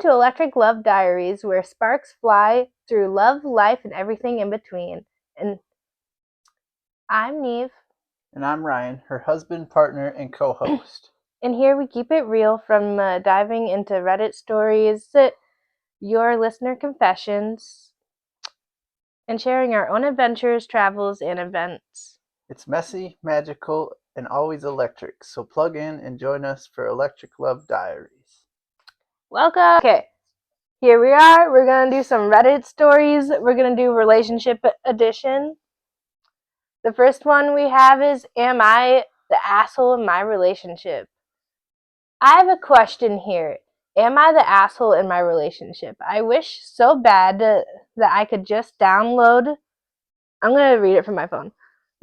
to Electric Love Diaries, where sparks fly through love, life, and everything in between. And I'm Neve. And I'm Ryan, her husband, partner, and co-host. And here we keep it real, from diving into Reddit stories, your listener confessions, and sharing our own adventures, travels, and events. It's messy, magical, and always electric, so plug in and join us for Electric Love Diaries. Welcome! Okay, here we are. We're going to do some Reddit stories. We're going to do relationship edition. The first one we have is, am I the asshole in my relationship? I have a question here. Am I the asshole in my relationship? I wish so bad that I could just download. I'm going to read it from my phone.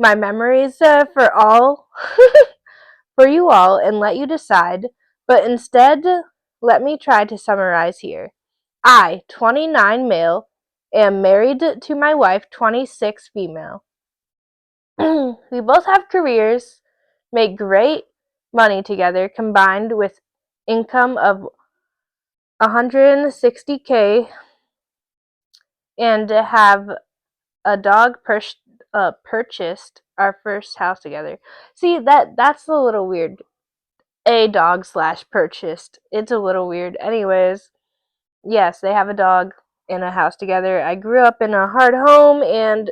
My memories for you all, and let you decide. But instead, let me try to summarize here. I, 29 male, am married to my wife, 26 female. We both have careers, make great money together, combined with income of $160K, and have a dog purchased our first house together. See, that's a little weird. A dog / purchased. It's a little weird. Anyways, yes, they have a dog and a house together. I grew up in a hard home and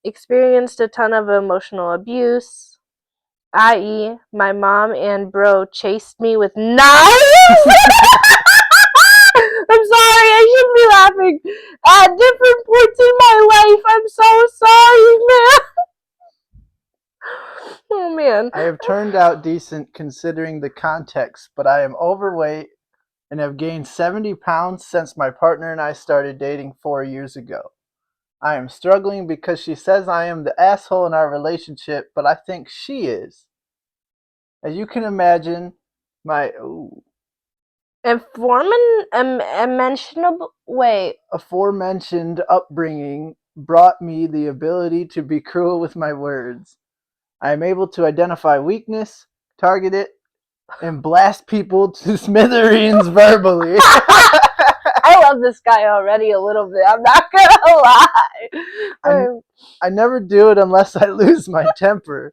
experienced a ton of emotional abuse, i.e., my mom and bro chased me with knives. I'm sorry, I shouldn't be laughing. At different points in my life, I'm so sorry, man. Oh, man. I have turned out decent considering the context, but I am overweight and have gained 70 pounds since my partner and I started dating 4 years ago. I am struggling because she says I am the asshole in our relationship, but I think she is. As you can imagine, my aforementioned upbringing brought me the ability to be cruel with my words. I am able to identify weakness, target it, and blast people to smithereens verbally. I love this guy already a little bit. I'm not gonna lie. I never do it unless I lose my temper.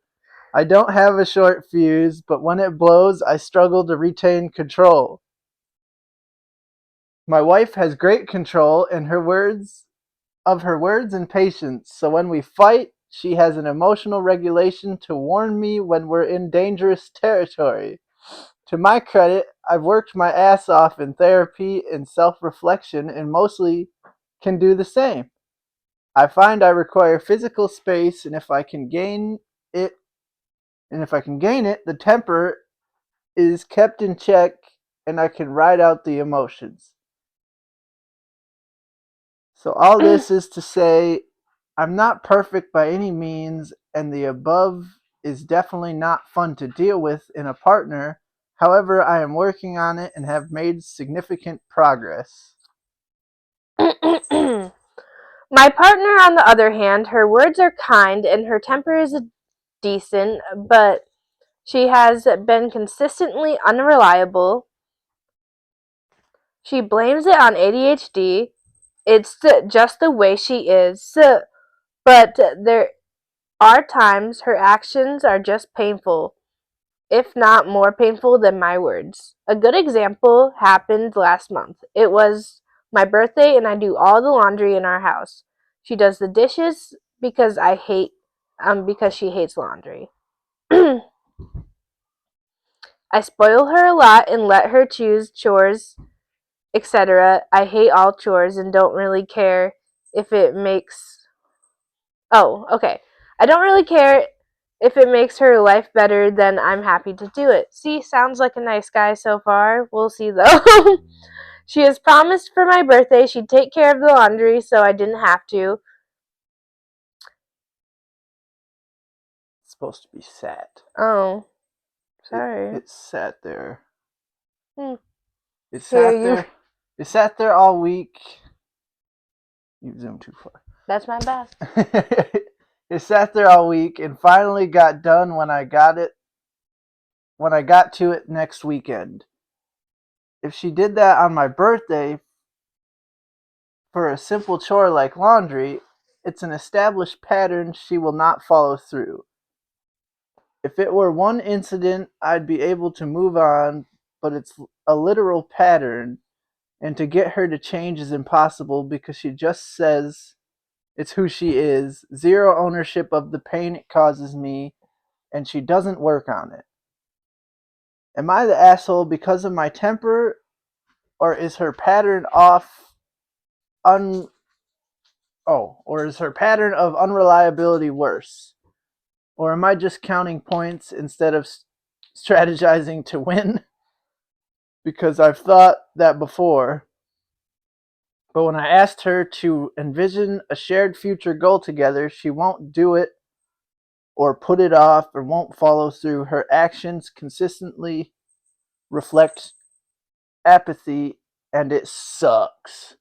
I don't have a short fuse, but when it blows, I struggle to retain control. My wife has great control in her words and patience, so when we fight, she has an emotional regulation to warn me when we're in dangerous territory. To my credit, I've worked my ass off in therapy and self-reflection and mostly can do the same. I find I require physical space, and if I can gain it, the temper is kept in check and I can ride out the emotions. So all this is to say, I'm not perfect by any means, and the above is definitely not fun to deal with in a partner. However, I am working on it and have made significant progress. My partner, on the other hand, her words are kind and her temper is decent, but she has been consistently unreliable. She blames it on ADHD. It's just the way she is. But there are times her actions are just painful, if not more painful than my words. A good example happened last month. It was my birthday and I do all the laundry in our house. She does the dishes because because she hates laundry. I spoil her a lot and let her choose chores, etc. I hate all chores and don't really care if it makes I don't really care if it makes her life better, then I'm happy to do it. See, sounds like a nice guy so far. We'll see though. She has promised for my birthday she'd take care of the laundry, so I didn't have to. It's supposed to be sat. Oh, sorry. It sat there. Hmm. It sat there all week. You zoomed too far. That's my bad. It sat there all week and finally got done when I got to it next weekend. If she did that on my birthday for a simple chore like laundry, it's an established pattern she will not follow through. If it were one incident, I'd be able to move on, but it's a literal pattern, and to get her to change is impossible because she just says it's who she is, zero ownership of the pain it causes me, and she doesn't work on it. Am I the asshole because of my temper, or is her pattern off un or is her pattern of unreliability worse? Or am I just counting points instead of strategizing to win? Because I've thought that before. But when I asked her to envision a shared future goal together, she won't do it or put it off or won't follow through. Her actions consistently reflect apathy, and it sucks.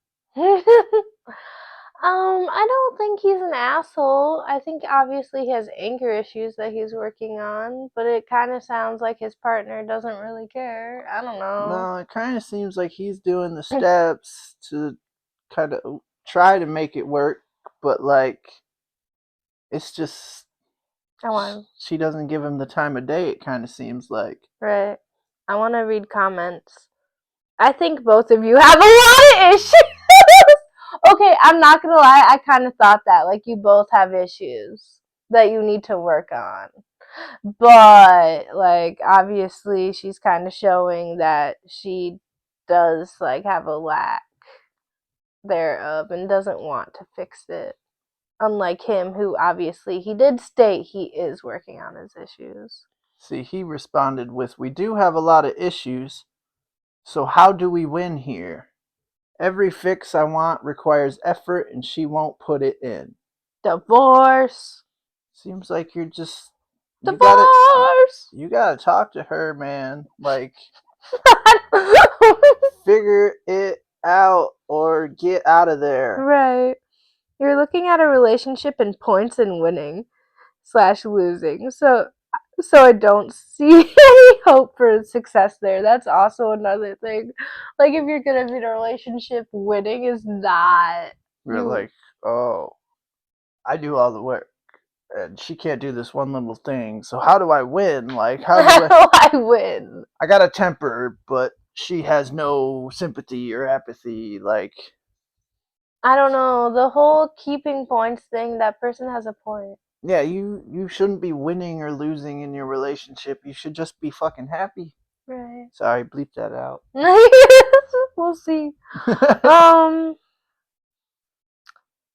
I don't think he's an asshole. I think obviously he has anger issues that he's working on, but it kind of sounds like his partner doesn't really care. I don't know. No, it kind of seems like he's doing the steps to kind of try to make it work, but like it's just I want she doesn't give him the time of day. It kind of seems like. right. I want to read comments. I think both of you have a lot of issues. Okay, I'm not gonna lie. I kind of thought that like you both have issues that you need to work on. But like obviously she's kind of showing that she does like have a lack thereof and doesn't want to fix it, unlike him who obviously he did state he is working on his issues. See, he responded with, "We do have a lot of issues, so how do we win here? Every fix I want requires effort and she won't put it in." Divorce. Seems like you're just you got to Divorce. you got to talk to her, man. Like figure it out or get out of there. Right. You're looking at a relationship in points and winning slash losing. So I don't see any hope for success there. That's also another thing. Like if you're gonna be in a relationship, winning is not We're you. like, "Oh, I do all the work and she can't do this one little thing. So how do I win? Like how do I How do I win? I got a temper, but she has no sympathy or apathy. Like, I don't know. The whole keeping points thing. That person has a point. yeah, you shouldn't be winning or losing in your relationship. You should just be fucking happy. Right. Sorry, bleep that out. We'll see. Um,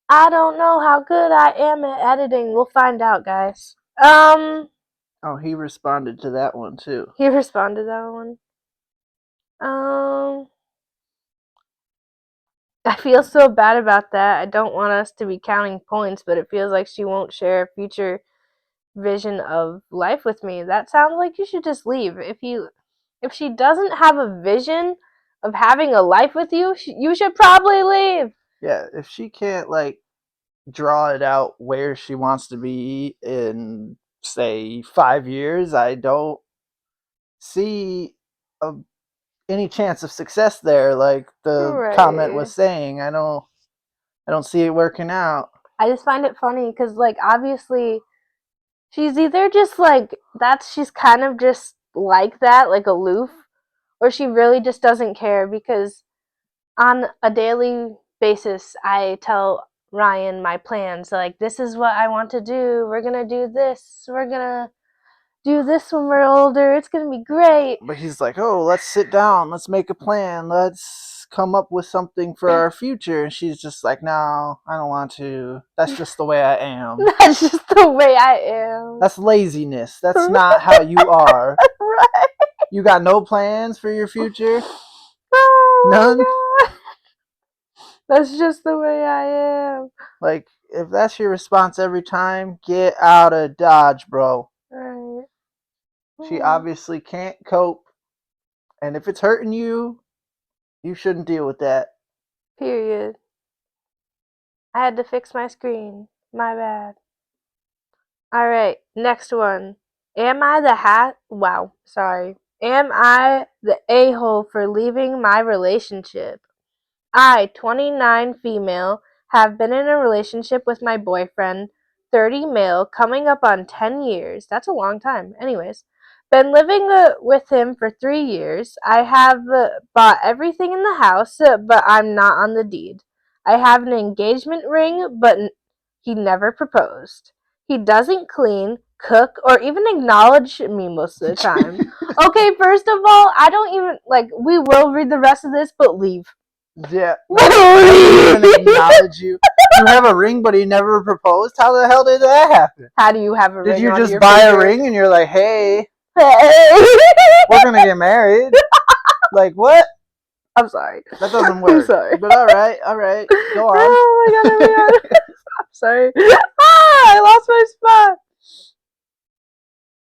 I don't know how good I am at editing. We'll find out, guys. Oh, he responded to that one too. He responded to that one. Um, I feel so bad about that. I don't want us to be counting points, but it feels like she won't share a future vision of life with me. That sounds like you should just leave. If she doesn't have a vision of having a life with you, you should probably leave. Yeah, if she can't like draw it out where she wants to be in say 5 years, I don't see a, any chance of success there. Like the comment Right. was saying, I don't see it working out. I just find it funny because, like, obviously, she's either just like she's kind of just like that, like aloof, or she really just doesn't care because on a daily basis, I tell Ryan my plans. Like, this is what I want to do. We're gonna do this. We're gonna do this when we're older. It's gonna be great. But he's like, "Oh, let's sit down. Let's make a plan. Let's come up with something for our future." And she's just like, "No, I don't want to. That's just the way I am. That's just the way I am. That's laziness. That's not how you are. Right. You got no plans for your future? None? Oh my god. That's just the way I am. Like, if that's your response every time, get out of Dodge, bro." Right. She obviously can't cope. And if it's hurting you, you shouldn't deal with that. Period. I had to fix my screen. My bad. Alright, next one. Am I the hat? Wow, sorry. Am I the a-hole for leaving my relationship? I, 29 female, have been in a relationship with my boyfriend, 30 male, coming up on 10 years. That's a long time. Anyways, been living with him for 3 years. I have bought everything in the house, but I'm not on the deed. I have an engagement ring, but he never proposed. He doesn't clean, cook, or even acknowledge me most of the time. Okay, first of all, I don't even, like, we will read the rest of this, but leave. Yeah, like, doesn't even acknowledge you. You have a ring, but he never proposed. How the hell did that happen? How do you have a Did ring you on just your buy finger? a ring and you're like, hey, Hey. we're gonna get married? Like what? I'm sorry. That doesn't I'm work. sorry. But all right, go on. Oh my god, oh my god. I'm sorry. I lost my spot.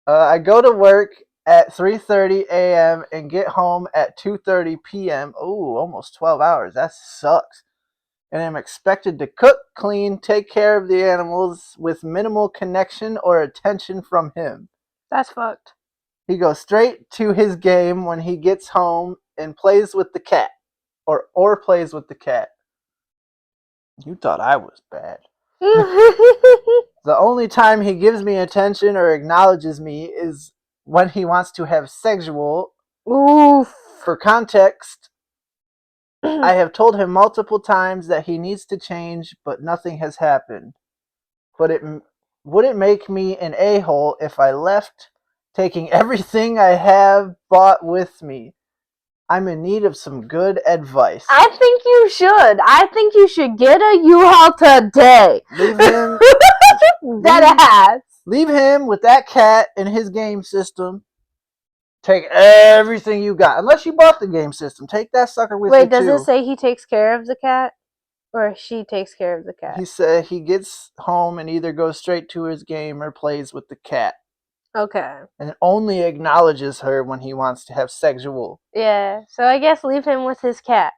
I go to work at 3:30 a.m. and get home at 2:30 p.m. Oh, almost 12 hours. That sucks. And I'm expected to cook, clean, take care of the animals with minimal connection or attention from him. That's fucked. He goes straight to his game when he gets home and plays with the cat. Or plays with the cat. You thought I was bad. The only time he gives me attention or acknowledges me is when he wants to have sexual. Oof. For context, I have told him multiple times that he needs to change, but nothing has happened. But would it make me an a-hole if I left, taking everything I have bought with me? I'm in need of some good advice. I think you should. I think you should get a U-Haul today. Leave him. Dead ass. Leave him with that cat in his game system. Take everything you got. Unless you bought the game system. Take that sucker with you Wait, does too. it say he takes care of the cat? Or she takes care of the cat? He said he gets home and either goes straight to his game or plays with the cat. Okay. And only acknowledges her when he wants to have sexual. Yeah, so I guess leave him with his cat.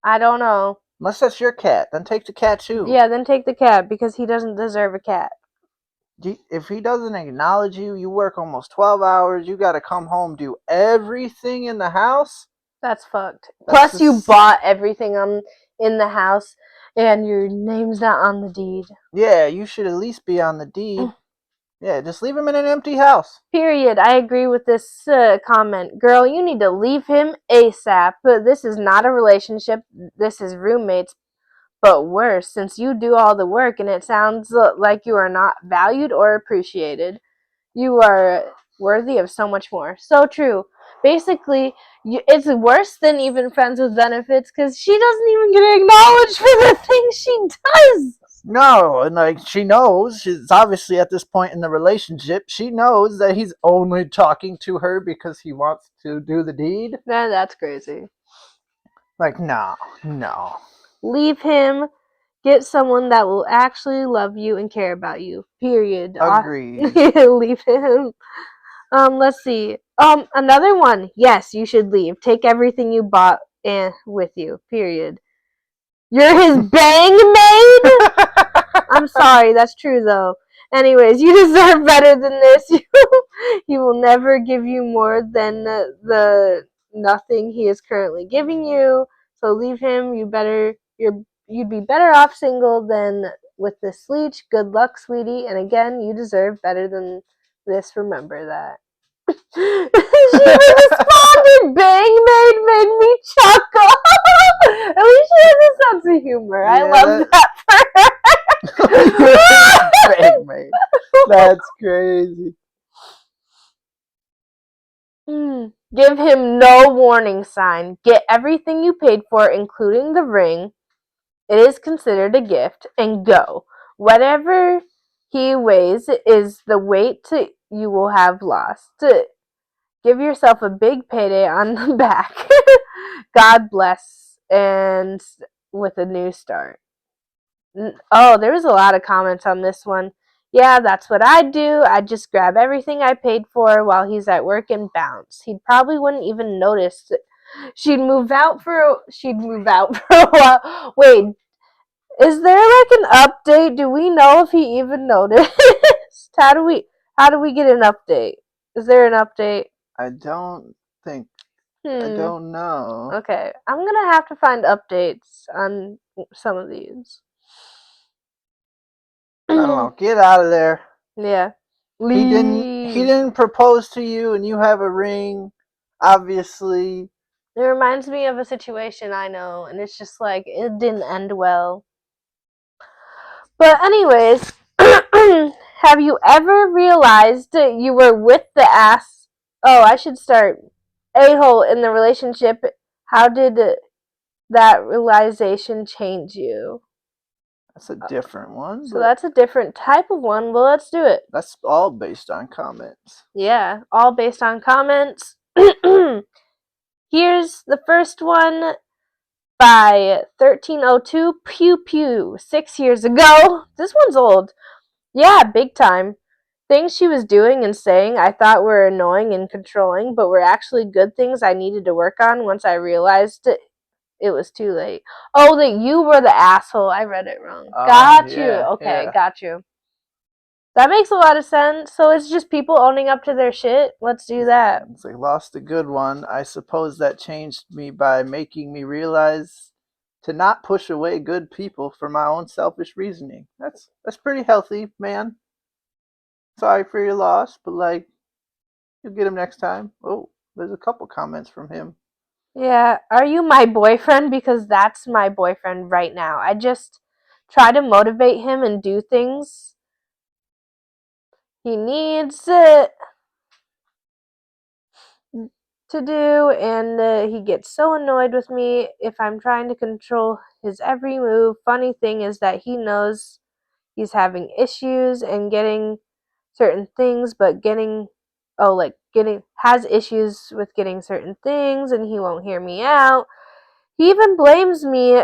I don't know. Unless that's your cat, then take the cat too. Yeah, then take the cat because he doesn't deserve a cat. If he doesn't acknowledge you, you work almost 12 hours, you gotta come home, do everything in the house. That's fucked. Plus, you bought everything in the house, and your name's not on the deed. Yeah, you should at least be on the deed. Yeah, just leave him in an empty house. Period. I agree with this comment. Girl, you need to leave him ASAP. But this is not a relationship. This is roommates. But worse, since you do all the work and it sounds like you are not valued or appreciated. You are worthy of so much more. So true. Basically, it's worse than even friends with benefits because she doesn't even get acknowledged for the things she does. No, and like she knows, she's obviously at this point in the relationship, she knows that he's only talking to her because he wants to do the deed. Man, that's crazy. Like, no. Leave him. Get someone that will actually love you and care about you. Period. Agreed. Leave him. Let's see. Another one. Yes, you should leave. Take everything you bought with you. Period. You're his bang maid? I'm sorry, that's true though. Anyways, you deserve better than this. He will never give you more than the nothing he is currently giving you. So leave him. You'd be better off single than with this leech. Good luck, sweetie. And again, you deserve better than this. Remember that. She responded, "Bang made me chuckle." At least she has a sense of humor. Yeah, I love that for her. Bang maid. That's crazy. Give him no warning sign. Get everything you paid for, including the ring. It is considered a gift, and go. Whatever he weighs is the weight you will have lost. Give yourself a big payday on the back. God bless, and with a new start. Oh, there was a lot of comments on this one. Yeah, that's what I'd do. I'd just grab everything I paid for while he's at work and bounce. He probably wouldn't even notice. She'd move out for a while. Wait, is there like an update? Do we know if he even noticed? How do we get an update? Is there an update? I don't think. I Hmm. don't know. Okay. I'm gonna have to find updates on some of these. I don't know. Get out of there. Yeah. He didn't. He Leave. didn't propose to you, and you have a ring. Obviously. It reminds me of a situation I know, and it's just like it didn't end well. But anyways, have you ever realized that you were with the ass? Oh, I should start a-hole in the relationship. How did that realization change you? That's a different one, So but that's a different type of one. Well, let's do it. that's all based on comments. Yeah, all based on comments. Here's the first one by 1302 Pew Pew 6 years ago. This one's old. Yeah, big time. Things she was doing and saying I thought were annoying and controlling, but were actually good things I needed to work on once I realized it was too late. Oh, that you were the asshole. I read it wrong. Oh Got you. yeah, Okay, yeah. got you. That makes a lot of sense. So it's just people owning up to their shit. Let's do that. It's like lost a good one. I suppose that changed me by making me realize to not push away good people for my own selfish reasoning. That's pretty healthy, man. Sorry for your loss, but like you'll get him next time. Oh, there's a couple comments from him. Yeah, are you my boyfriend? Because that's my boyfriend right now. I just try to motivate him and do things he needs to do, and he gets so annoyed with me if I'm trying to control his every move. Funny thing is that he knows he's having issues and getting certain things, but getting has issues with getting certain things, and he won't hear me out. He even blames me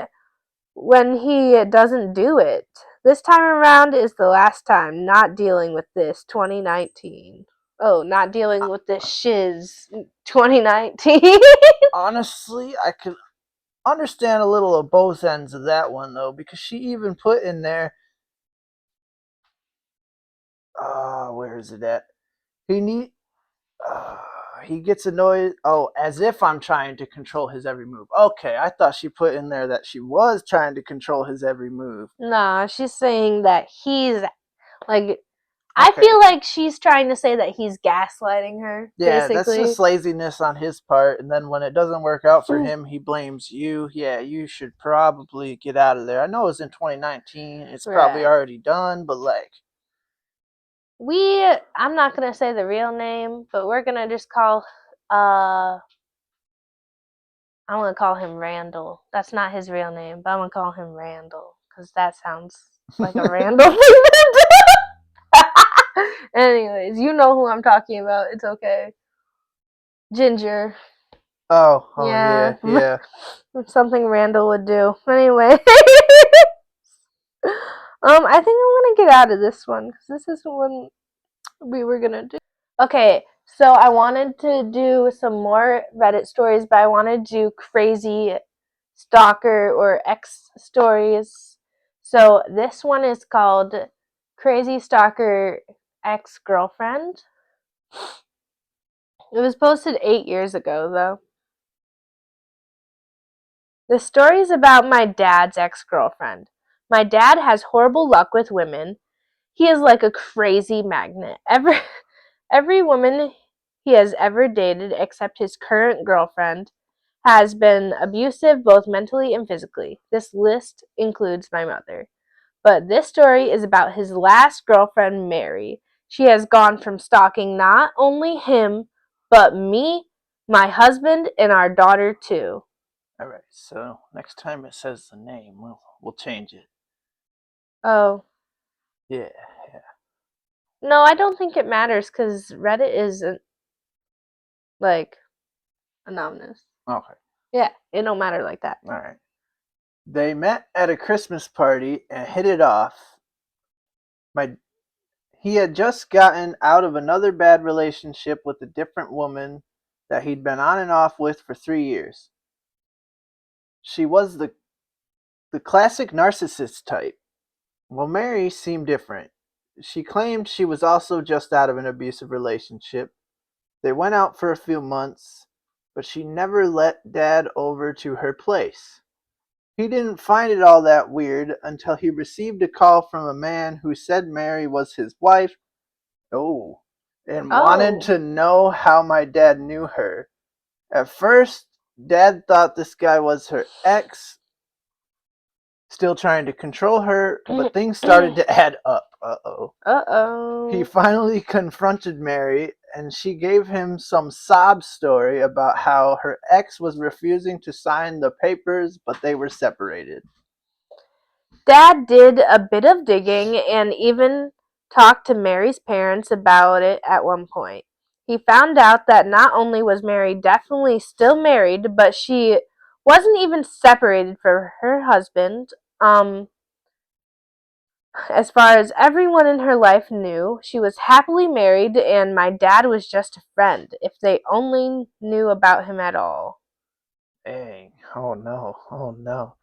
when he doesn't do it. This time around is the last time. Not dealing with this 2019. Oh, not dealing with this shiz 2019. Honestly, I could understand a little of both ends of that one though, because she even put in there. Where is it at? He need. Uh, he gets annoyed. Oh, as if I'm trying to control his every move. Okay, I thought she put in there that she was trying to control his every move. Nah, she's saying that he's like I Okay. feel like she's trying to say that he's gaslighting her, Yeah, that's basically. just laziness on his part. And then when it doesn't work out for him, he blames you. Yeah, you should probably get out of there. I know it's in 2019. It's probably Right. already done, but like, I'm not gonna say the real name, but we're gonna just call uh I'm gonna call him Randall. That's not his real name, but I'm gonna call him Randall because that sounds like a Randall. Anyways, you know who I'm talking about. It's okay. Ginger. oh, Yeah. yeah, yeah. Something Randall would do. Anyway. I think I'm gonna get out of this one because this isn't one we were gonna do. Okay, so I wanted to do some more Reddit stories, but I want to do crazy stalker or ex stories. So this one is called Crazy Stalker Ex Girlfriend. It was posted 8 years ago, though. The story is about my dad's ex girlfriend. My dad has horrible luck with women. He is like a crazy magnet. Every woman he has ever dated, except his current girlfriend, has been abusive both mentally and physically. This list includes my mother. But this story is about his last girlfriend, Mary. She has gone from stalking not only him, but me, my husband, and our daughter, too. All right. So next time it says the name, we'll change it. Oh. Yeah. No, I don't think it matters because Reddit isn't, like, anonymous. Okay. Yeah, it don't matter like that. All right. They met at a Christmas party and hit it off. My He had just gotten out of another bad relationship with a different woman that he'd been on and off with for 3 years. She was the classic narcissist type. Well, Mary seemed different. She claimed she was also just out of an abusive relationship. They went out for a few months. but she never let Dad over to her place. He didn't find it all that weird until he received a call from a man who said Mary was his wife. Oh, and wanted Oh. to know how my dad knew her. At first, Dad thought this guy was her ex, still trying to control her, but things started to add up. Uh-oh. He Uh-oh. finally confronted Mary, and she gave him some sob story about how her ex was refusing to sign the papers, but they were separated. Dad did a bit of digging and even talked to Mary's parents about it at one point. He found out that not only was Mary definitely still married, but she wasn't even separated from her husband. As far as everyone in her life knew, she was happily married, and my dad was just a friend, if they only knew about him at all. Dang. Oh no. Oh no.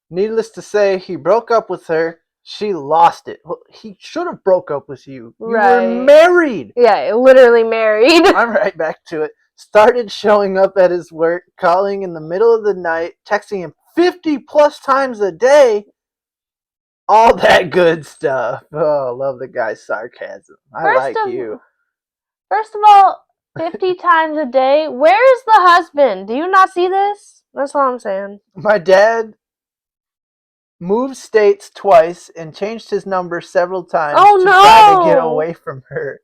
Needless to say, he broke up with her. She lost it. Well, he should have broke up with you. You were Right. married. Yeah, literally married. I'm right back to it. Started showing up at his work, calling in the middle of the night, texting him 50 plus times a day. All that good stuff. Oh, love the guy's sarcasm. I First like of you. First of all, 50 times a day. Where's the husband? Do you not see this? That's all I'm saying. My dad moved states twice and changed his number several times Oh to try to get no! away from her.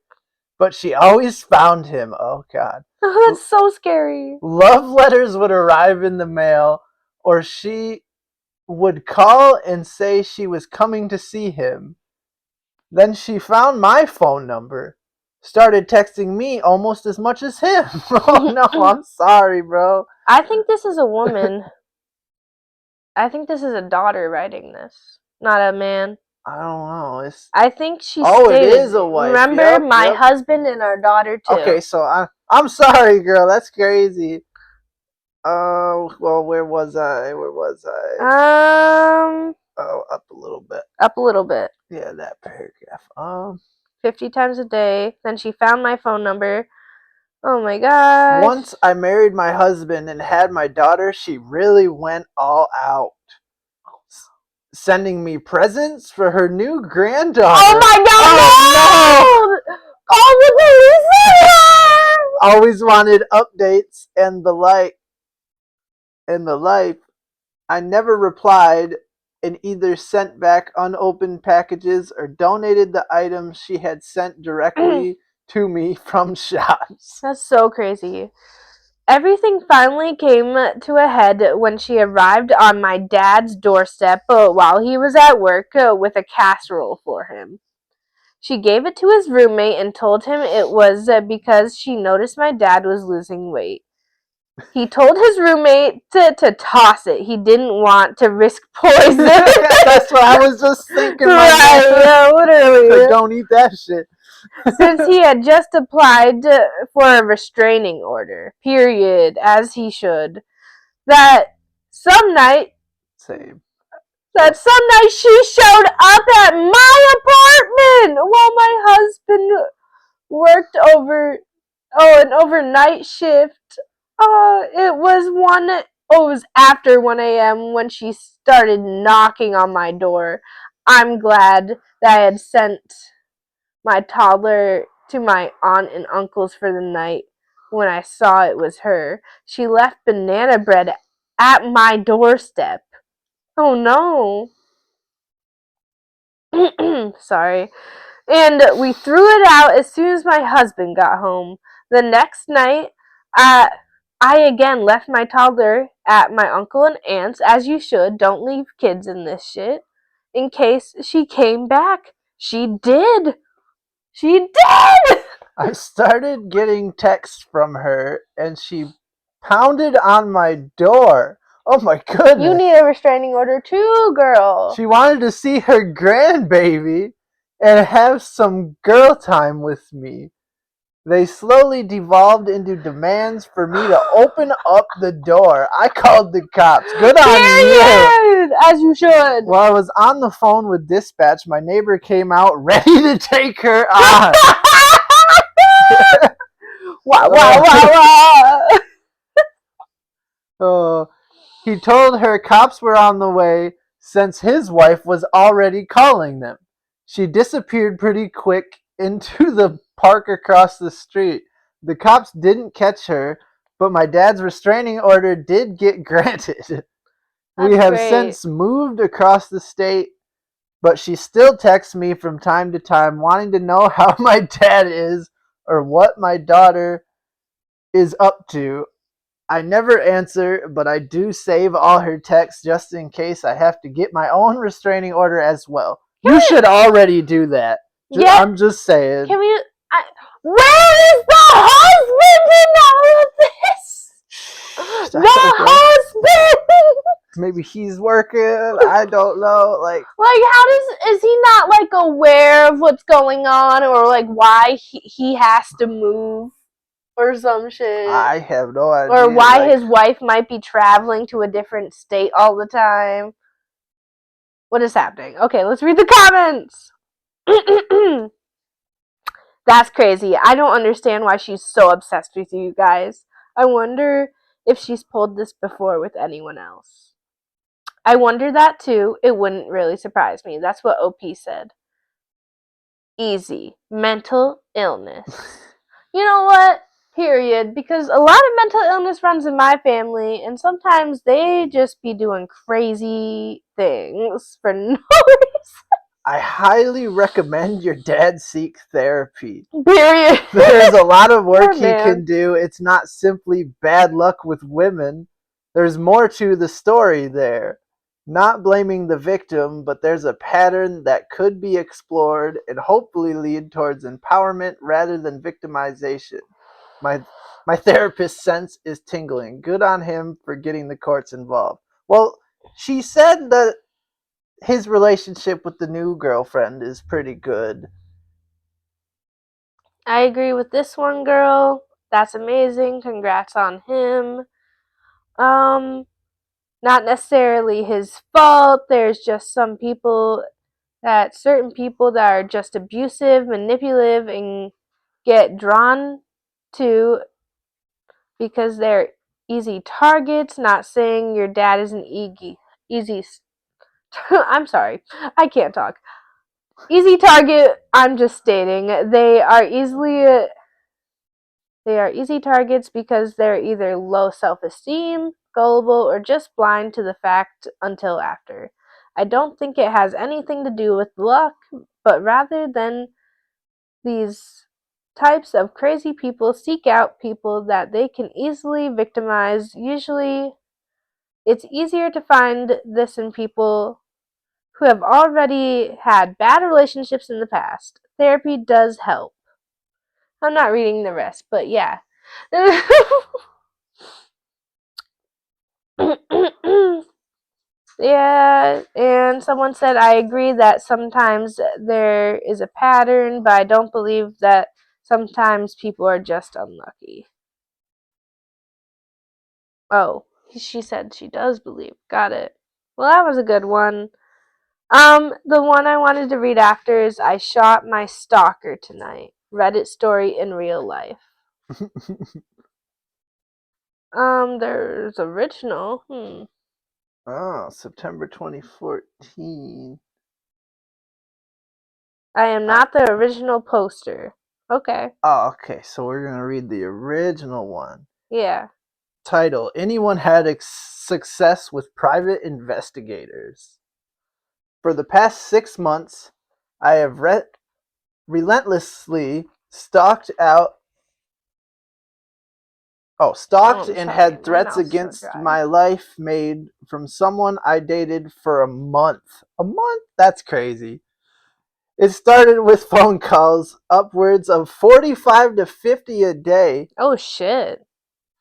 But she always found him. Oh, God. That's so scary. Love letters would arrive in the mail, or she would call and say she was coming to see him. Then she found my phone number, started texting me almost as much as him. Oh no, I'm sorry, bro. I think this is a woman. I think this is a daughter writing this, not a man. I don't know. I think she Oh, it stated, is a wife. remember Yep, my yep. husband and our daughter too. Okay, so I'm sorry, girl. That's crazy. Oh, well, where was I? Where was I? Oh, up a little bit. Up a little bit. Yeah, that paragraph. 50 times a day. Then she found my phone number. Oh my gosh. Once I married my husband and had my daughter, she really went all out, sending me presents for her new granddaughter. Oh my god, no! Call the police! Always wanted updates and the like. And the like. I never replied and either sent back unopened packages or donated the items she had sent directly to me from shops. That's so crazy. Everything finally came to a head when she arrived on my dad's doorstep while he was at work with a casserole for him. She gave it to his roommate and told him it was because she noticed my dad was losing weight. He told his roommate to toss it. He didn't want to risk poison. That's what I was just thinking. Right, yeah, literally. Like, don't eat that shit. Since he had just applied for a restraining order, period, as he should. That some night, Same. some night she showed up at my apartment while my husband worked an overnight shift. It was after 1 a.m. when she started knocking on my door. I'm glad that I had sent my toddler to my aunt and uncle's for the night. When I saw it was her, she left banana bread at my doorstep. Oh no. Sorry. And we threw it out as soon as my husband got home. The next night, I again left my toddler at my uncle and aunt's, as you should. Don't leave kids in this shit. In case she came back. She did. She did! I started getting texts from her and she pounded on my door. Oh my goodness. You need a restraining order too, girl. She wanted to see her grandbaby and have some girl time with me. They slowly devolved into demands for me to open up the door. I called the cops. Good on you. As you should. While I was on the phone with dispatch, my neighbor came out ready to take her on. Wow. Oh, he told her cops were on the way since his wife was already calling them. She disappeared pretty quick into the park across the street. The cops didn't catch her, but my dad's restraining order did get granted. We That's have great. since moved across the state, but she still texts me from time to time wanting to know how my dad is or what my daughter is up to. I never answer, but I do save all her texts just in case I have to get my own restraining order as well. Can You we? should already do that. Yeah. I'm just saying. Can we? I, where is the husband in all of this? I The don't know. husband. Maybe he's working. I don't know. Like, Like, is he not like aware of what's going on, or like why he has to move or some shit, I have no or idea. why Like, his wife might be traveling to a different state all the time? What is happening? Okay, let's read the comments. That's crazy. I don't understand why she's so obsessed with you guys. I wonder if she's pulled this before with anyone else. I wonder that too. It wouldn't really surprise me. That's what OP said. Easy. Mental illness. You know what? Period. Because a lot of mental illness runs in my family, and sometimes they just be doing crazy things for no I highly recommend your dad seek therapy. reason. Period. There's a lot of work Poor he man. can do. It's not simply bad luck with women. There's more to the story there. Not blaming the victim, but there's a pattern that could be explored and hopefully lead towards empowerment rather than victimization. My my therapist's sense is tingling. Good on him for getting the courts involved. Well, she said that his relationship with the new girlfriend is pretty good. I agree with this one, girl. That's amazing. Congrats on him. Um, Not necessarily his fault. There's just certain people that are just abusive, manipulative, and get drawn to because they're easy targets. Not saying your dad is an easy. I'm sorry, I can't talk. Easy target. I'm just stating they are easy targets because they're either low self-esteem, gullible, or just blind to the fact until after. I don't think it has anything to do with luck, but rather than these types of crazy people seek out people that they can easily victimize. Usually, it's easier to find this in people who have already had bad relationships in the past. Therapy does help. I'm not reading the rest, but yeah. Yeah, and someone said, I agree that sometimes there is a pattern, but I don't believe that sometimes people are just unlucky. Oh, she said she does believe. Got it. Well, that was a good one. The one I wanted to read after is I Shot My Stalker Tonight. Reddit story in real life. There's original. Oh, September 2014. I am Uh, not the original poster. Okay. oh, okay. So we're going to read the original one. Yeah. Title: Anyone had success with private investigators? For the past 6 months, I have relentlessly Oh, stalked I'm and sorry. had My threats mouth's so against dry. my life made from someone I dated for a month. A month? That's crazy. It started with phone calls, upwards of 45 to 50 a day, Oh, shit.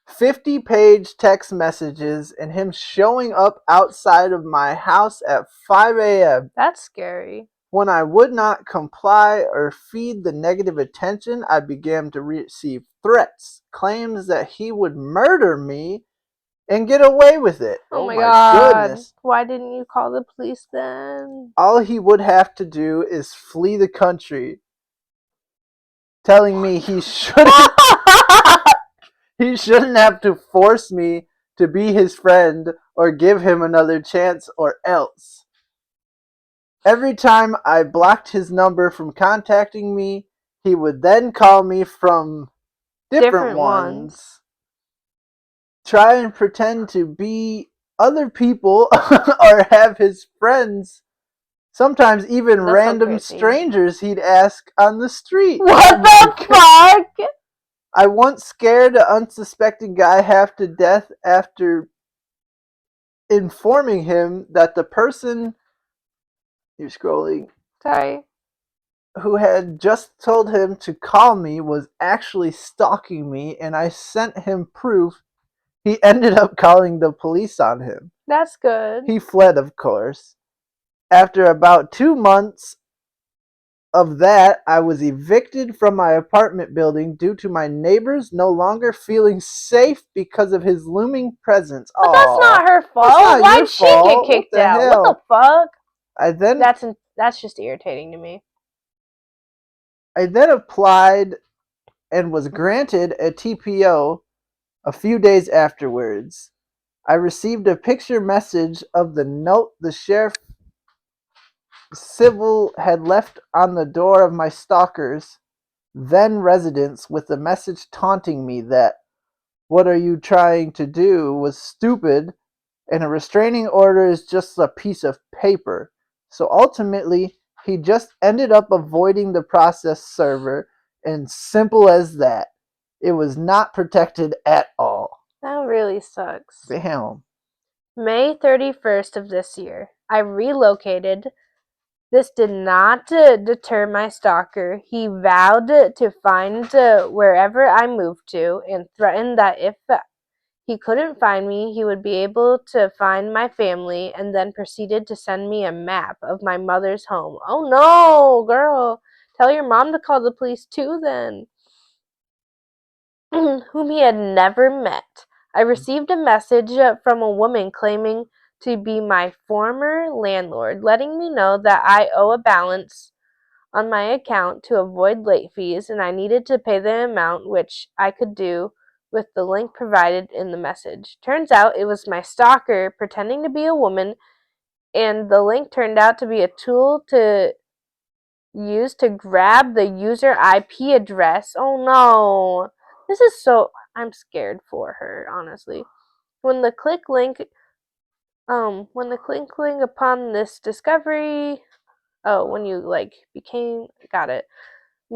50-page text messages, and him showing up outside of my house at 5 a.m. That's scary. When I would not comply or feed the negative attention, I began to receive threats, claims that he would murder me and get away with it. Oh Oh my my god. goodness. Why didn't you call the police then? All he would have to do is flee the country, telling me he shouldn't have to force me to be his friend or give him another chance or else. Every time I blocked his number from contacting me, he would then call me from different Different ones. ones, try and pretend to be other people or have his friends, sometimes even That's so random crazy. strangers he'd ask on the street. Oh What my the god. fuck? I once scared an unsuspecting guy half to death after informing him that the person, you're scrolling, Sorry. who had just told him to call me was actually stalking me, and I sent him proof. He ended up calling the police on him. That's good. He fled, of course. After about 2 months of that, I was evicted from my apartment building due to my neighbors no longer feeling safe because of his looming presence. But that's Aw, not her that's fault. not your Why'd she get fault. What kicked the out? What the hell? fuck? I then That's just irritating to me. I then applied and was granted a TPO a few days afterwards. I received a picture message of the note the sheriff civil had left on the door of my stalker's then residence with a message taunting me that "what are you trying to do" was stupid and a restraining order is just a piece of paper. So ultimately, he just ended up avoiding the process server, and simple as that. It was not protected at all. That really sucks. Damn. May 31st of this year, I relocated. This did not deter my stalker. He vowed to find wherever I moved to and threatened that if he couldn't find me, he would be able to find my family, and then proceeded to send me a map of my mother's home. Oh no, girl. Tell your mom to call the police too, then. Whom he had never met. I received a message from a woman claiming to be my former landlord, letting me know that I owe a balance on my account to avoid late fees, and I needed to pay the amount, which I could do with the link provided in the message. Turns out it was my stalker pretending to be a woman, and the link turned out to be a tool to use to grab the user IP address. Oh no. This is so I'm scared for her, honestly. When the click link when the click link upon this discovery, when you became got it.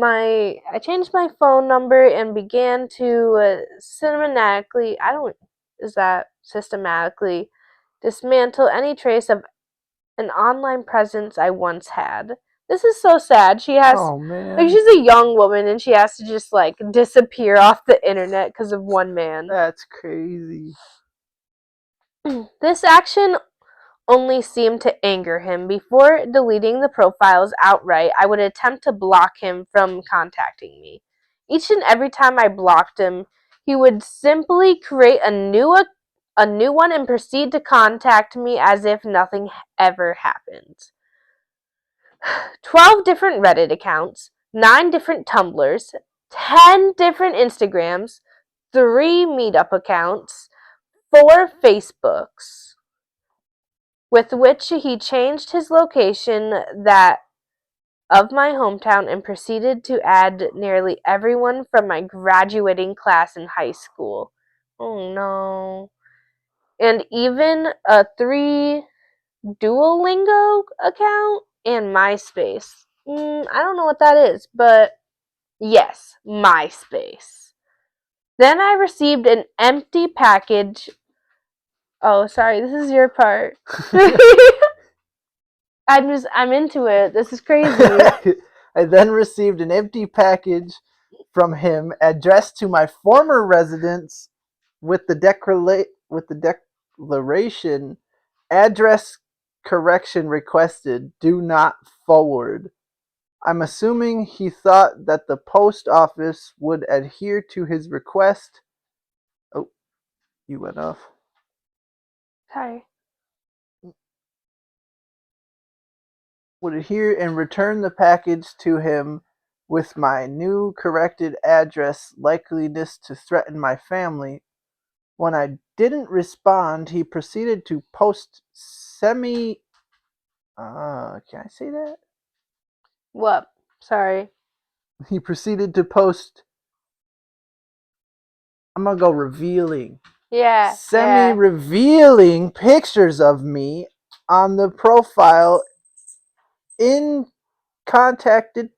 I changed my phone number and began to systematically I don't is that systematically dismantle any trace of an online presence I once had. This is so sad. Oh man, She's a young woman and she has to just disappear off the internet because of one man. that's crazy. This action only seemed to anger him. Before deleting the profiles outright, I would attempt to block him from contacting me. Each and every time I blocked him, he would simply create a new one and proceed to contact me as if nothing ever happened. 12 different Reddit accounts, 9 different Tumblrs, 10 different Instagrams, 3 Meetup accounts, 4 Facebooks, with which he changed his location that of my hometown and proceeded to add nearly everyone from my graduating class in high school. Oh no. And even a 3 Duolingo account and MySpace. I don't know what that is, but yes, MySpace. Then I received an empty package. Oh, sorry, this is your part. I'm into it. This is crazy. I then received an empty package from him addressed to my former residence with the declaration address correction requested, do not forward. I'm assuming he thought that the post office would adhere to his request. Oh, you went off. Sorry. Would adhere and return the package to him with my new corrected address, likeliness to threaten my family. When I didn't respond, he proceeded to post semi. Can I say that? What? Sorry. He proceeded to post. I'm gonna go revealing. Yeah, Semi yeah. revealing pictures of me on the profile in contacted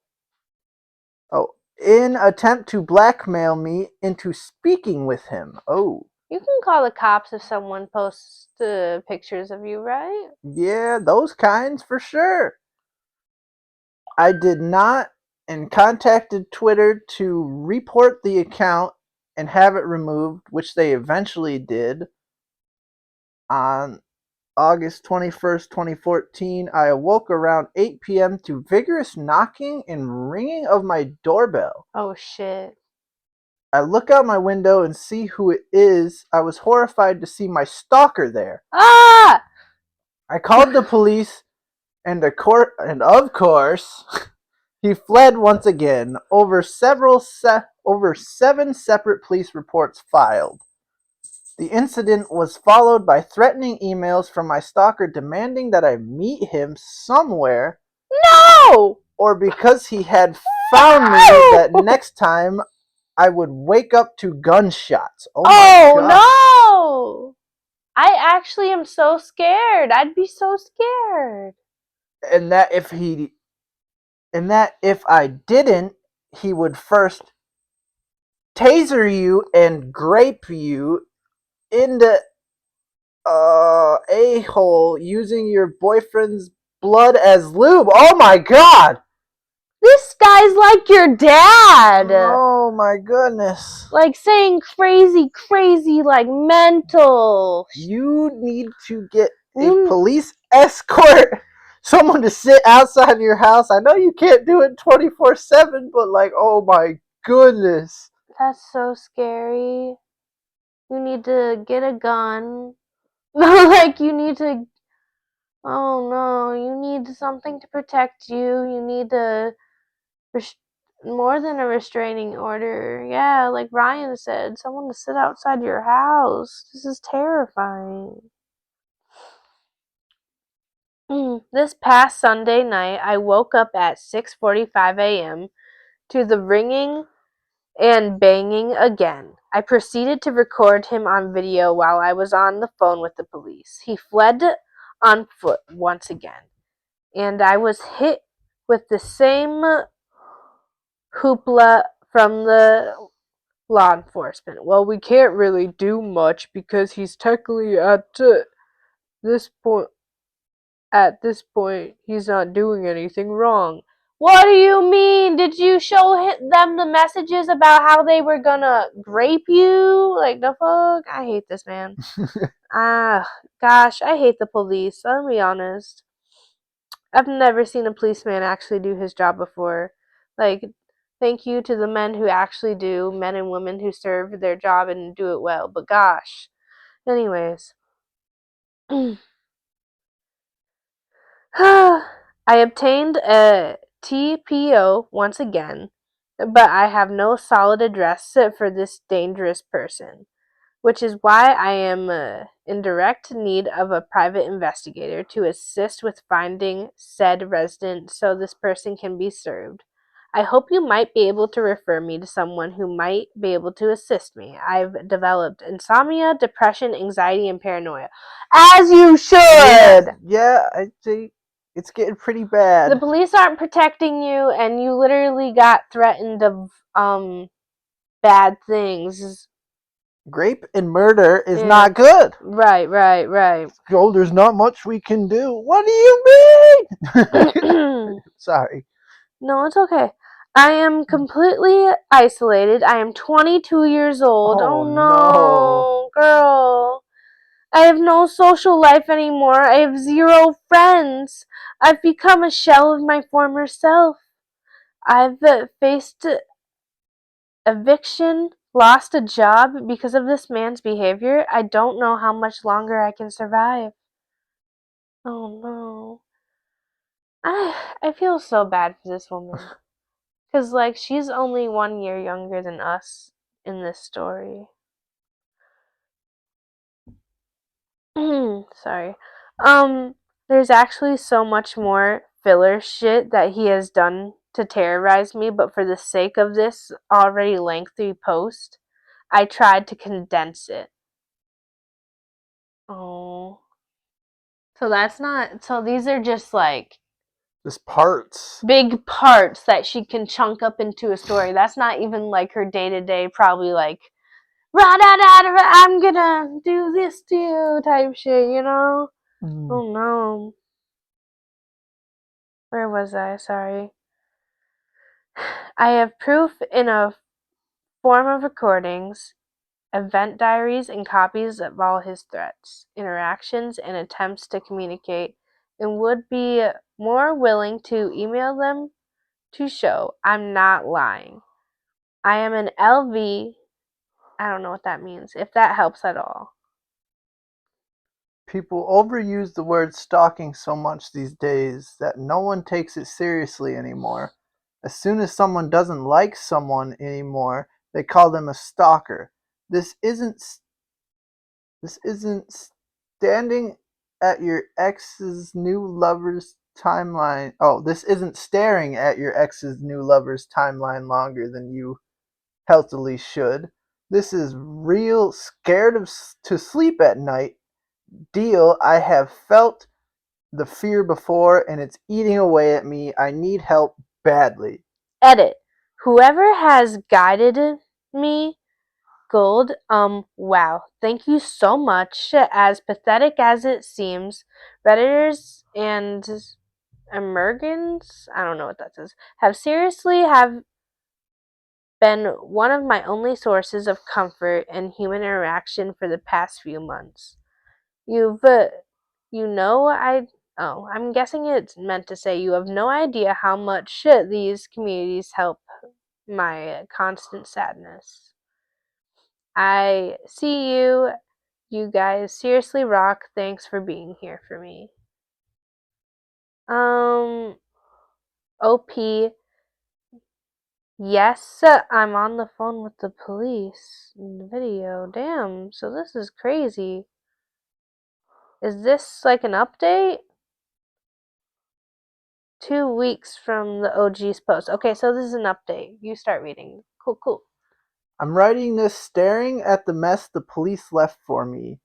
in attempt to blackmail me into speaking with him. Oh, You can call the cops if someone posts pictures of you, right? yeah, those kinds for sure. I did not and contacted Twitter to report the account and have it removed, which they eventually did. On August 21st, 2014, I awoke around 8 p.m. to vigorous knocking and ringing of my doorbell. Oh shit. I look out my window and see who it is. I was horrified to see my stalker there. Ah! I called the police, and of course, he fled once again. Over 7 separate police reports filed. The incident was followed by threatening emails from my stalker demanding that I meet him somewhere, No! or because he had found me that next time I would wake up to gunshots. Oh my Oh god. no! I actually am so scared. I'd be so scared. And that if I didn't, he would first taser you and grape you into a hole using your boyfriend's blood as lube. Oh my god! This guy's like your dad. Oh my goodness. Like saying crazy, like mental. You need to get a You, police escort, someone to sit outside of your house. I know you can't do it 24/7, but like, oh my goodness. that's so scary. You need to get a gun. Like, you need to. Oh no, you need something to protect you. You need to. Res- More than a restraining order. Yeah, like Ryan said, someone to sit outside your house. This is terrifying. This past Sunday night, I woke up at 6:45 a.m. to the ringing and banging again. I proceeded to record him on video while I was on the phone with the police. He fled on foot once again, and I was hit with the same hoopla from the law enforcement. Well, we can't really do much because he's technically this point he's not doing anything wrong. What do you mean? Did you show them the messages about how they were gonna grape you? Like, the fuck? I hate this man. Ah, gosh, I hate the police. I'll be honest. I've never seen a policeman actually do his job before. Like, thank you to the men who actually do, men and women who serve their job and do it well. But gosh. Anyways. I obtained a TPO once again, but I have no solid address for this dangerous person, which is why I am in direct need of a private investigator to assist with finding said resident so this person can be served. I hope you might be able to refer me to someone who might be able to assist me. I've developed insomnia, depression, anxiety, and paranoia. As you Yeah, should! yeah, I think it's getting pretty The bad. police aren't protecting you, and you literally got threatened of bad things. Grape and murder is Yeah. not good. Right. Oh, there's not much we can do. What do you mean? No, Sorry. it's okay. I am completely isolated. I am 22 years old. Oh Oh no. no, girl. I have no social life anymore. I have zero friends. I've become a shell of my former self. I've faced eviction, lost a job because of this man's behavior. I don't know how much longer I can survive. Oh no. I feel so bad for this woman. Because, like, she's only 1 year younger than us in this story. Sorry. Um, there's actually so much more filler shit that he has done to terrorize me, but for the sake of this already lengthy post, I tried to condense it. Oh. So that's not, so these are just like Just parts. big parts that she can chunk up into a story. That's not even like her day to day, probably like, rah da da da, I'm gonna do this to you type shit, you know? Mm. Oh no. Where was I? Sorry. I have proof in a form of recordings, event diaries, and copies of all his threats, interactions, and attempts to communicate, and would be more willing to email them to show I'm not lying. I am an LV. I don't know what that means, if that helps at all. People overuse the word stalking so much these days that no one takes it seriously anymore. As soon as someone doesn't like someone anymore, they call them a stalker. This isn't this isn't standing at your ex's new lover's timeline. Oh, this isn't staring at your ex's new lover's timeline longer than you healthily should. This is real scared of to sleep at night deal. I have felt the fear before and it's eating away at me. I need help badly. Edit. Whoever has guided me, gold, wow. Thank you so much. As pathetic as it seems, Redditors and Emergents, I don't know what that says, have been one of my only sources of comfort and human interaction for the past few months. You've, you know, I'm guessing it's meant to say you have no idea how much these communities help my constant sadness. I see you. You guys seriously rock. Thanks for being here for me. OP, yes, I'm on the phone with the police in the video. Damn, so this is crazy. Is this like an update? 2 weeks from the OG's post. Okay, so this is an update. You start reading. Cool, cool. I'm writing this staring at the mess the police left for me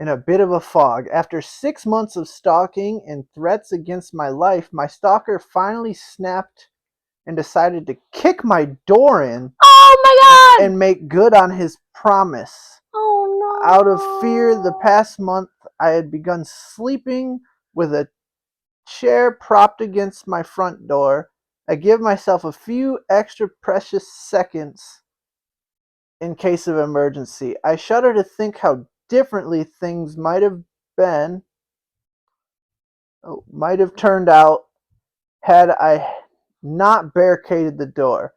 in a bit of a fog. After 6 months of stalking and threats against my life, my stalker finally snapped and decided to kick my door in Oh my god! and make good on his promise. Out of fear, the Oh past month I had begun sleeping with a chair propped against my front door. I give myself a few extra precious seconds in case of emergency. I shudder to think how differently things been, might have turned out had I not barricaded the door.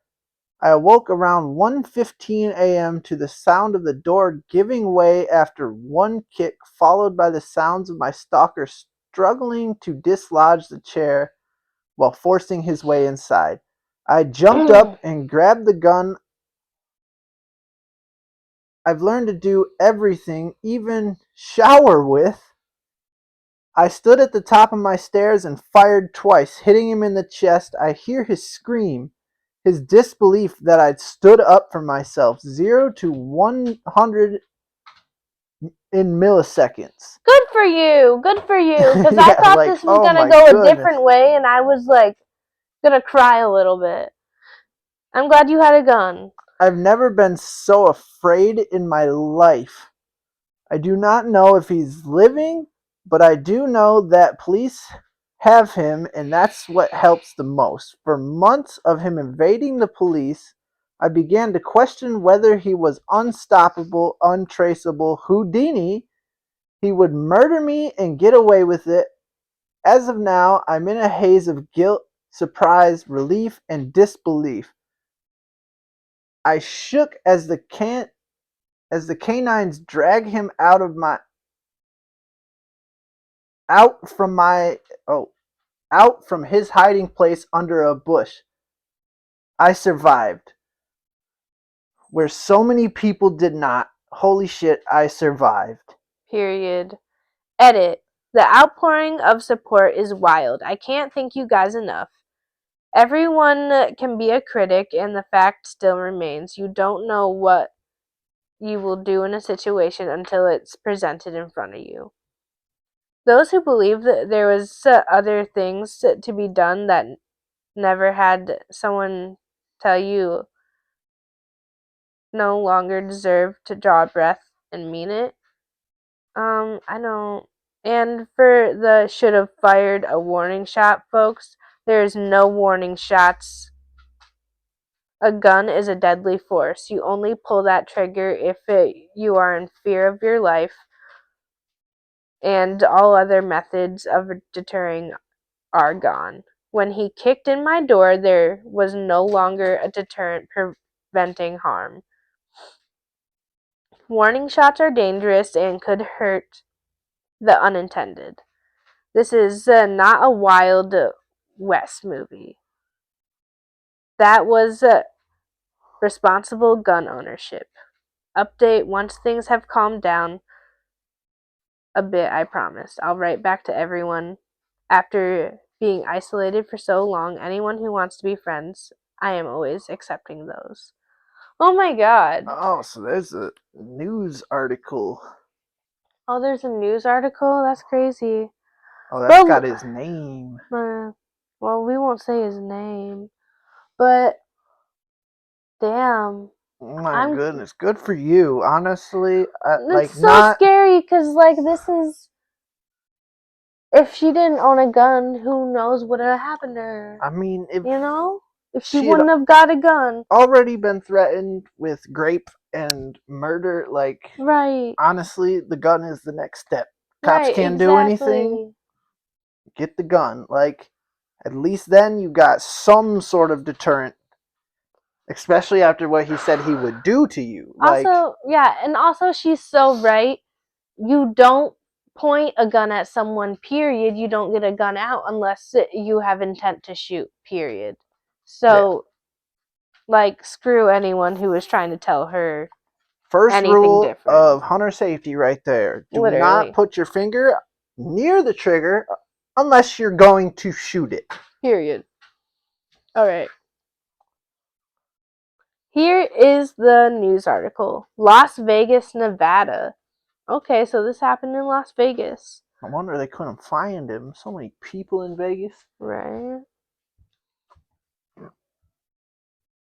I awoke around 1:15 a.m. to the sound of the door giving way after one kick, followed by the sounds of my stalker struggling to dislodge the chair while forcing his way inside. I jumped up no. and grabbed the gun. I've learned to do everything, even shower with. I stood at the top of my stairs and fired twice, hitting him in the chest. I hear his scream, his disbelief that I'd stood up for myself. 0 to 100 in milliseconds. Good for you. Good for you. Because I Yeah, thought like, this was oh going to my go a goodness. different way, and I was like, going to cry a little bit. I'm glad you had a gun. I've never been so afraid in my life. I do not know if he's living, but I do know that police have him, and that's what helps the most. For months of him evading the police, I began to question whether he was unstoppable, untraceable, Houdini. He would murder me and get away with it. As of now, I'm in a haze of guilt, surprise, relief, and disbelief. I shook as the canines drag him out from my oh out from his hiding place under a bush. I survived, where so many people did not. Holy shit, I survived. Period. Edit. The outpouring of support is wild. I can't thank you guys enough. Everyone can be a critic, and the fact still remains you don't know what you will do in a situation until it's presented in front of you. Those who believe that there was other things to be done that never had someone tell you no longer deserve to draw a breath and mean it. I don't. And for the should have fired a warning shot, folks, there's no warning shots. A gun is a deadly force. You only pull that trigger if you are in fear of your life, and all other methods of deterring are gone. When he kicked in my door, there was no longer a deterrent preventing harm. Warning shots are dangerous and could hurt the unintended. This is not a Wild West movie. That was responsible gun ownership. Update once things have calmed down a bit, I promise. I'll write back to everyone. After being isolated for so long, anyone who wants to be friends, I am always accepting those. Oh my god. Oh, so there's a news article. Oh, there's a news article? That's crazy. Oh, that's But, got his name. well, we won't say his name. But, damn. Oh my I'm. goodness, good for you. Honestly, It's like so not. scary because, like, this is. If she didn't own a gun, who knows what would have happened to her? I mean, if You know? If she she had wouldn't have got a gun. already been threatened with grape and murder, like Right. honestly, the gun is the next step. Cops Right, can't do anything. exactly. Get the gun. Like at least then you got some sort of deterrent, especially after what he said he would do to you. Like Also, yeah, and also she's so right. You don't point a gun at someone, period. You don't get a gun out unless you have intent to shoot, period. yeah. So, like, screw anyone who was trying to tell her First anything rule different. of hunter safety right there. Do not Literally. put your finger near the trigger unless you're going to shoot it. Period. Alright. Here is the news article. Las Vegas, Nevada. Okay, so this happened in Las Vegas. No wonder they couldn't find him. So many people in Vegas. Right.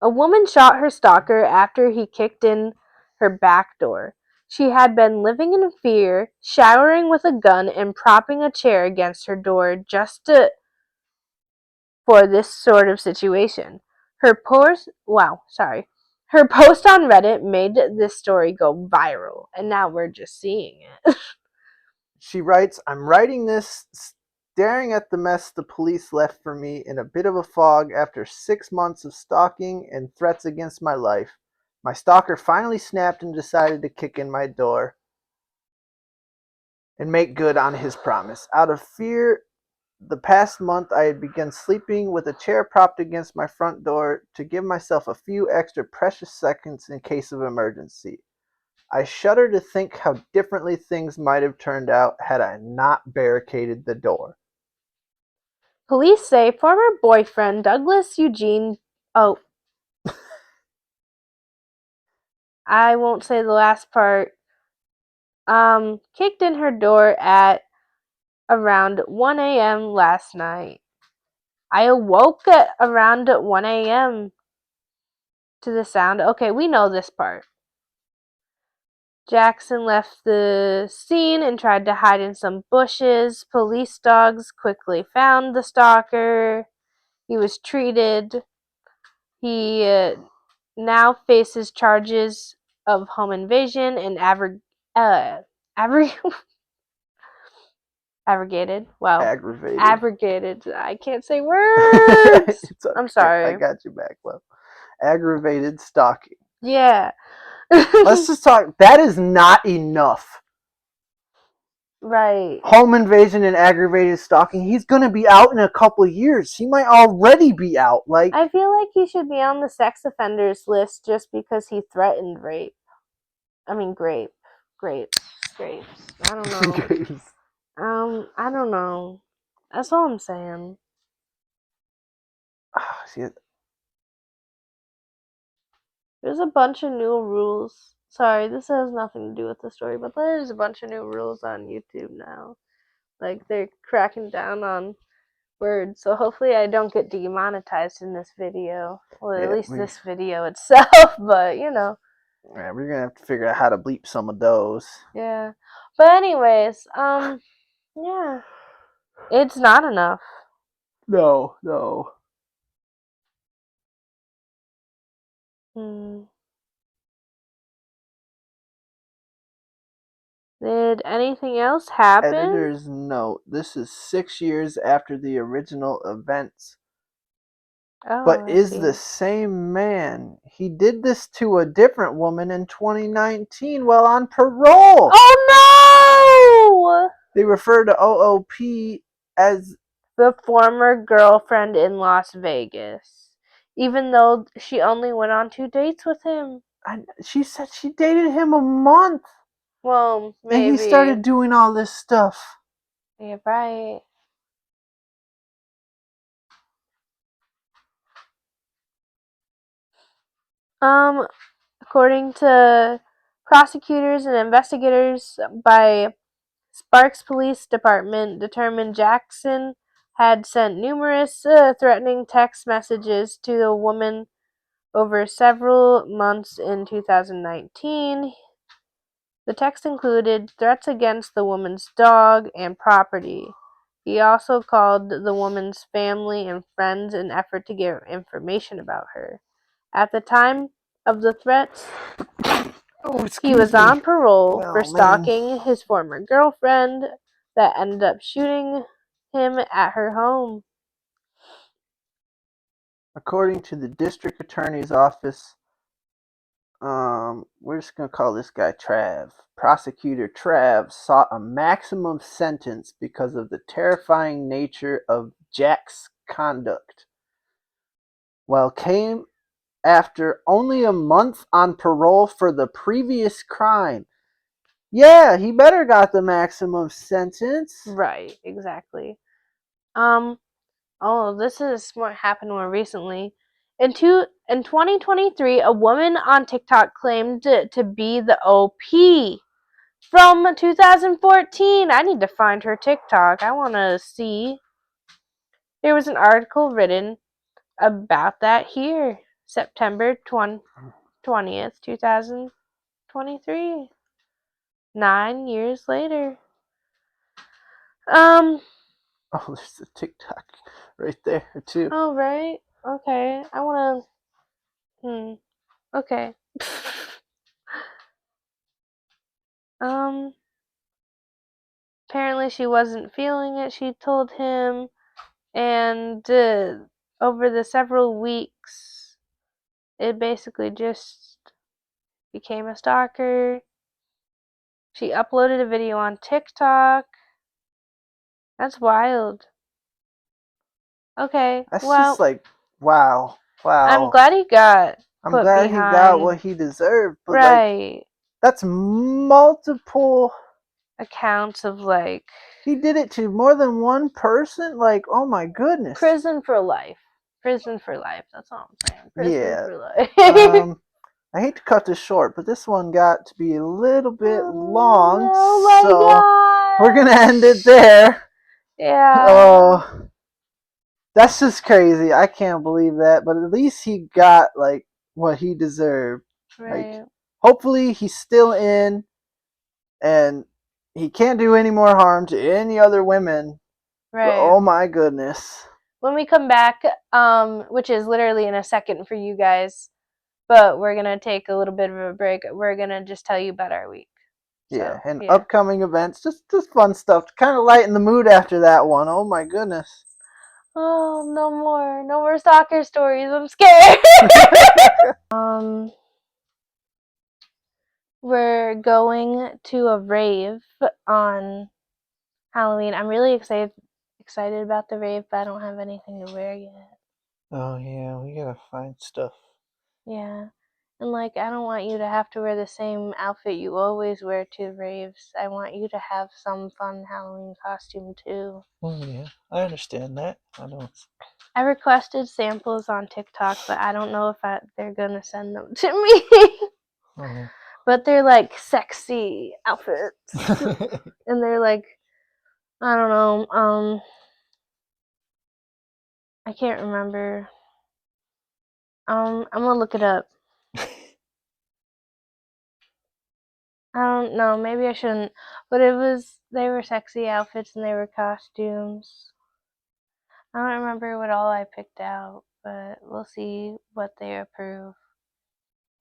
A woman shot her stalker after he kicked in her back door. She had been living in fear, showering with a gun, and propping a chair against her door for this sort of situation. Her post, her post on Reddit made this story go viral, and now we're just seeing it. She writes, I'm writing this staring at the mess the police left for me in a bit of a fog after 6 months of stalking and threats against my life. My stalker finally snapped and decided to kick in my door and make good on his promise. Out of fear, the past month I had begun sleeping with a chair propped against my front door to give myself a few extra precious seconds in case of emergency. I shudder to think how differently things might have turned out had I not barricaded the door. Police say former boyfriend Douglas Eugene. Oh, I won't say the last part. Kicked in her door at around 1 a.m. last night. I awoke at around 1 a.m. to the sound. Okay, we know this part. Jackson left the scene and tried to hide in some bushes. Police dogs quickly found the stalker. He was treated. He now faces charges of home invasion and abrogated. Wow. Aggravated. Abrogated. I can't say words. It's I'm okay. I sorry. got you back, love. Aggravated stalking. Yeah. Let's just talk. That is not enough. Right. Home invasion and aggravated stalking. He's going to be out in a couple of years. He might already be out. Like, I feel like he should be on the sex offenders list just because he threatened rape. I mean, grape. Grapes. Grapes. I don't know. I don't know. That's all I'm saying. See, There's a bunch of new rules. Sorry, this has nothing to do with the story, but there's a bunch of new rules on YouTube now. Like they're cracking down on words, so hopefully I don't get demonetized in this video. Well, at yeah, least this video itself, but yeah, we're gonna have to figure out how to bleep some of those. yeah. But anyways, yeah, it's not enough. No, no. Hmm. Did anything else happen? Editor's note: this is 6 years after the original events, but Oh, I is the see. same man. He did this to a different woman in 2019 while on parole. Oh no! They refer to OOP as The former girlfriend in Las Vegas. Even though she only went on 2 dates with him. she said she dated him a month Well, and he maybe. started doing all this stuff. You're right. Um, according to prosecutors and investigators by Sparks Police Department, determined Jackson had sent numerous threatening text messages to the woman over several months in 2019. The text included threats against the woman's dog and property. He also called the woman's family and friends in an effort to get information about her. At the time of the threats, Oh, he excuse was me. on parole for Oh man. stalking his former girlfriend that ended up shooting him at her home. According to the district attorney's office, we're just gonna call this guy Trav. Prosecutor Trav sought a maximum sentence because of the terrifying nature of Jack's conduct. While came after only a month on parole for the previous crime. Yeah, he better got the maximum sentence. Right, exactly. Um, Oh, this is what happened more recently. In 2023, a woman on TikTok claimed to be the OP from 2014. I need to find her TikTok. I want to see. There was an article written about that here, September 20th, 2023. 9 years later. Um, Oh, there's the TikTok right there too. oh, right. Okay. I want to. Okay. Um, apparently she wasn't feeling it, she told him, and over the several weeks, it basically just became a stalker. She uploaded a video on TikTok. That's wild. Okay, That's just well, like, wow, I'm wow. glad he got I'm put glad he got behind. what he deserved, but like, Right. that's multiple. Accounts of like He did it to more than one person? Like, oh my goodness. prison for life. Prison for life. That's all I'm saying. Prison Yeah. for life. Um, I hate to cut this short, but this one got to be a little bit long, Oh so we're my gonna end it gosh. there. Yeah. Oh, that's just crazy. I can't believe that, but at least he got like what he deserved. Like, Right. hopefully he's still in and he can't do any more harm to any other women. But Right. oh my goodness. When we come back, which is literally in a second for you guys, but we're gonna take a little bit of a break. We're gonna just tell you about our week. Yeah, So and yeah. upcoming events, just fun stuff to kind of lighten the mood after that one. Oh my goodness. Oh, no more stalker stories. I'm scared. um, we're going to a rave on Halloween. I'm really excited about the rave, but I don't have anything to wear yet. Oh yeah, we gotta find stuff. Yeah. And like, I don't want you to have to wear the same outfit you always wear to raves. I want you to have some fun Halloween costume too. Yeah, I understand that. I know. I requested samples on TikTok, but I don't know if they're gonna send them to me. Oh. But they're like sexy outfits, and they're like, I don't know. I can't remember. I'm gonna look it up. I don't know. Maybe I shouldn't. But they were sexy outfits and they were costumes. I don't remember what all I picked out, but we'll see what they approve.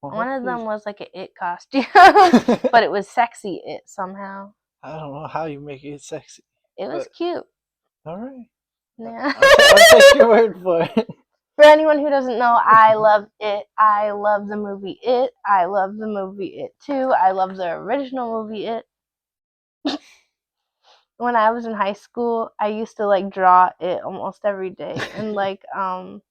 Well, One of them hopefully. was like an it costume, but it was sexy it somehow. I don't know how you make it sexy. It was cute. All right. Yeah. I'll take your word for it. For anyone who doesn't know, I love it. I love the movie It. I love the movie It 2. I love the original movie It. When I was in high school, I used to like draw it almost every day. And like our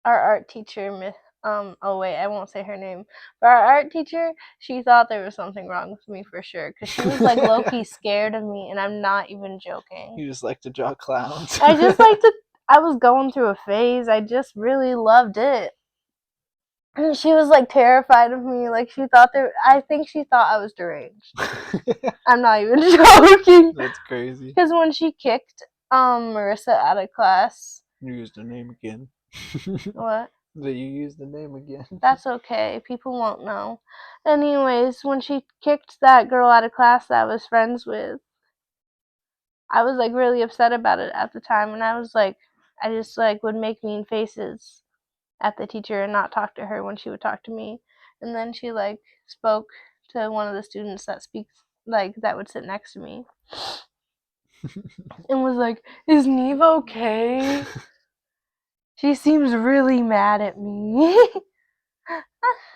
art teacher, oh wait, I won't say her name, but our art teacher, she thought there was something wrong with me for sure, because she was like low-key scared of me, and I'm not even joking. You just like to draw clowns. I was going through a phase. I just really loved it. And she was like terrified of me. Like I think she thought I was deranged. I'm not even joking. That's crazy. Because when she kicked Marissa out of class. You used her name again. What? That you used the name again. That's okay. People won't know. Anyways, when she kicked that girl out of class that I was friends with, I was like really upset about it at the time, and I just like would make mean faces at the teacher and not talk to her when she would talk to me. And then she like spoke to one of the students that would sit next to me and was like, "Is Neve okay? She seems really mad at me."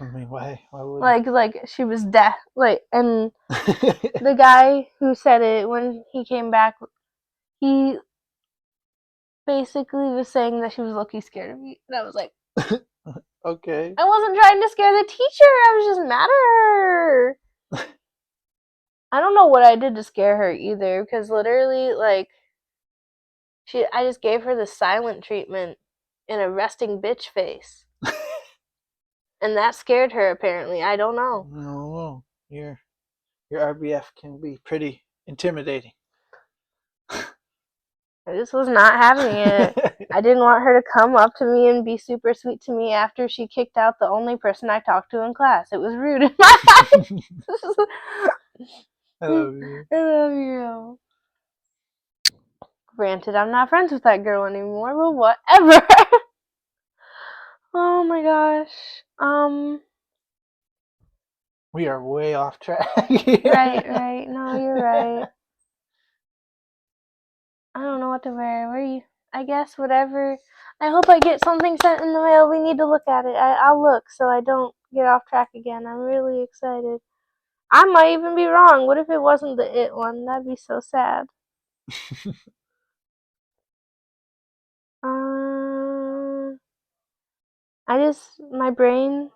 I mean, why would like she was deaf. Like, and the guy who said it, when he came back, he basically was saying that she was low-key scared of me, and I was like, okay. I wasn't trying to scare the teacher. I was just mad at her. I don't know what I did to scare her either, because literally, like, I just gave her the silent treatment in a resting bitch face. And that scared her, apparently. I don't know. No, your RBF can be pretty intimidating. I just was not having it. I didn't want her to come up to me and be super sweet to me after she kicked out the only person I talked to in class. It was rude in my eyes. I love you. I love you. Granted, I'm not friends with that girl anymore, but whatever. Oh my gosh. We are way off track here. Right. No, you're right. I don't know what to wear. I guess whatever. I hope I get something sent in the mail. We need to look at it. I'll look so I don't get off track again. I'm really excited. I might even be wrong. What if it wasn't the It one? That'd be so sad. My brain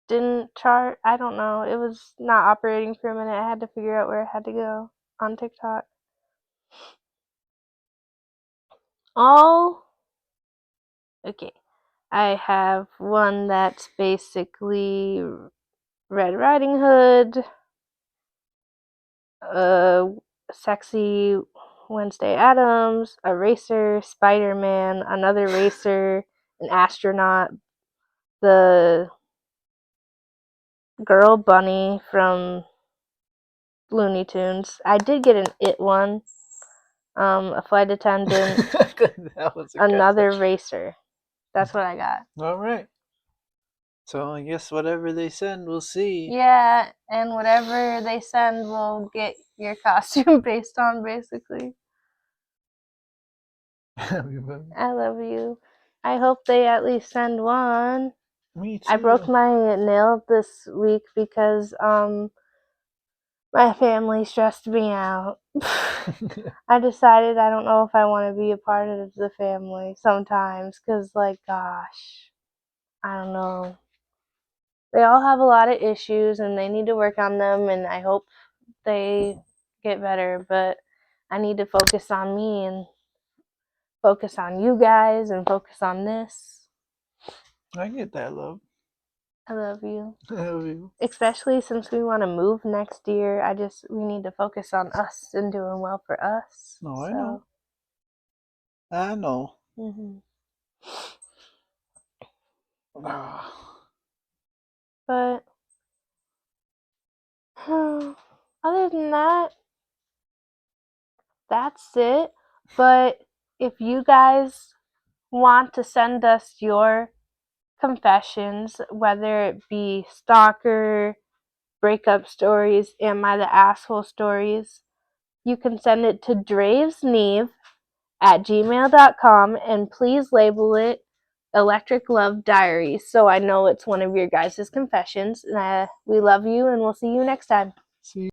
didn't chart. I don't know. It was not operating for a minute. I had to figure out where it had to go on TikTok. Okay. I have one that's basically Red Riding Hood, sexy Wednesday Addams, a racer, Spider-Man, another racer, an astronaut, the girl bunny from Looney Tunes. I did get an It one, a flight attendant, That was another racer. That's what I got. All right. So I guess whatever they send, we'll see. Yeah, and whatever they send, we'll get your costume based on, basically. I love you. I hope they at least send one. Me too. I broke my nail this week because my family stressed me out. I decided I don't know if I want to be a part of the family sometimes, because like, gosh, I don't know. they all have a lot of issues and they need to work on them, and I hope they get better, but I need to focus on me and focus on you guys and focus on this. I get that, love. I love you. I love you. Especially since we want to move next year. We need to focus on us and doing well for us. No, I know. I know. Mm-hmm. Ah. But other than that, that's it. But if you guys want to send us your confessions, whether it be stalker, breakup stories, am I the asshole stories, you can send it to dravesneve@gmail.com, and please label it Electric Love Diaries so I know it's one of your guys' confessions. We love you, and we'll see you next time. See